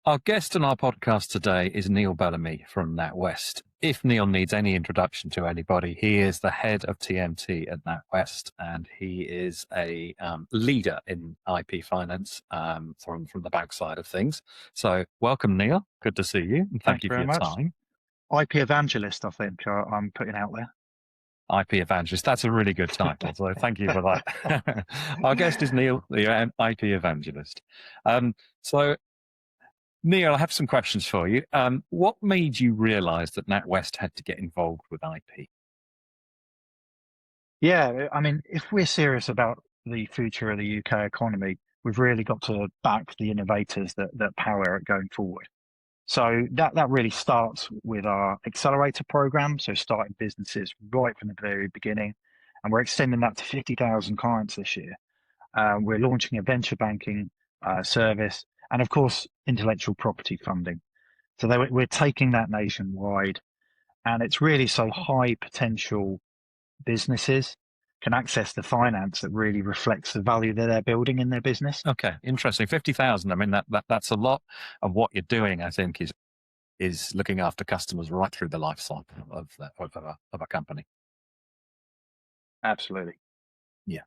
Our guest on our podcast today is Neil Bellamy from NatWest. If Neil needs any introduction to anybody, he is the head of TMT at NatWest, and he is a leader in IP finance from the bank side of things. So welcome, Neil. Good to see you, and thank Thank you you for very your much. time. IP evangelist, I think I'm putting out IP evangelist. That's a really good title. So thank you for there. that. Our guest is Neil, the IP evangelist. So Neil, I have some questions for you. What made you realise that NatWest had to get involved with IP? Yeah, I mean, if we're serious about the future of the UK economy, we've really got to back the innovators that power it going forward. So that really starts with our accelerator program. So starting businesses right from the very beginning, and we're extending that to 50,000 clients this year. We're launching a venture banking service, and of course, intellectual property funding. So we're taking that nationwide, and it's really so high potential businesses can access the finance that really reflects the value that they're building in their business. Okay, interesting. 50,000. I mean, that's a lot of what you're doing, I think, is looking after customers right through the life cycle of a company. Absolutely. Yeah.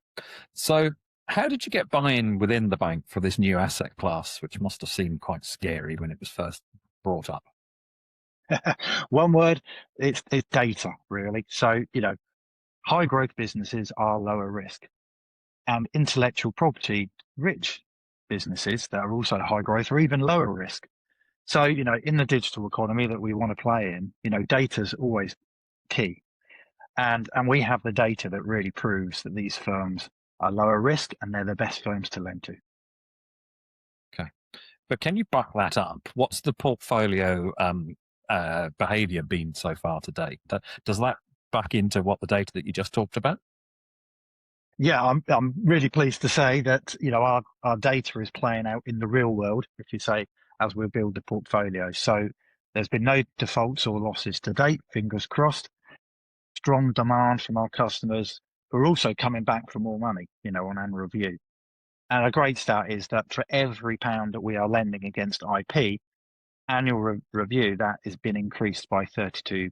So how did you get buy-in within the bank for this new asset class, which must have seemed quite scary when it was first brought up? One word, it's data, really. So, high growth businesses are lower risk, and intellectual property rich businesses that are also high growth are even lower risk. So, in the digital economy that we want to play in, data is always key. And we have the data that really proves that these firms are lower risk and they're the best firms to lend to. Okay. But can you back that up? What's the portfolio behavior been so far to date? Does that back into what the data that you just talked about? Yeah, I'm really pleased to say that our data is playing out in the real world, if you say, as we build the portfolio. So there's been no defaults or losses to date, fingers crossed. Strong demand from our customers who are also coming back for more money, on annual review. And a great stat is that for every pound that we are lending against IP, annual review, that has been increased by 32%.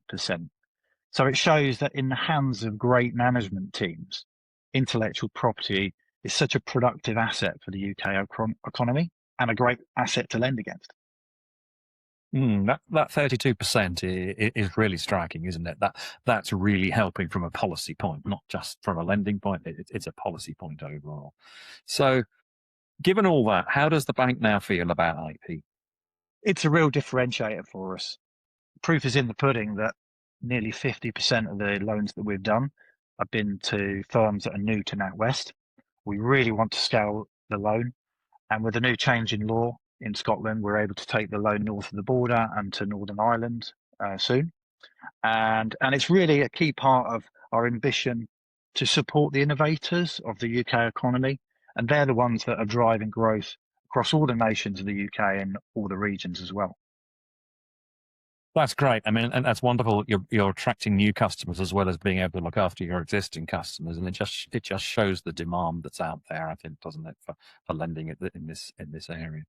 So it shows that in the hands of great management teams, intellectual property is such a productive asset for the UK economy and a great asset to lend against. That 32% is really striking, isn't it? That's really helping from a policy point, not just from a lending point. It's a policy point overall. So, given all that, how does the bank now feel about IP? It's a real differentiator for us. Proof is in the pudding that nearly 50% of the loans that we've done have been to firms that are new to NatWest. We really want to scale the loan. And with a new change in law in Scotland, we're able to take the loan north of the border and to Northern Ireland soon. And it's really a key part of our ambition to support the innovators of the UK economy. And they're the ones that are driving growth across all the nations of the UK and all the regions as well. That's great. I mean, and that's wonderful. You're attracting new customers as well as being able to look after your existing customers, and it just shows the demand that's out there. I think, doesn't it, for lending in this area?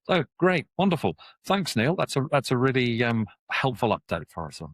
So great, wonderful. Thanks, Neil. That's a really helpful update for us all.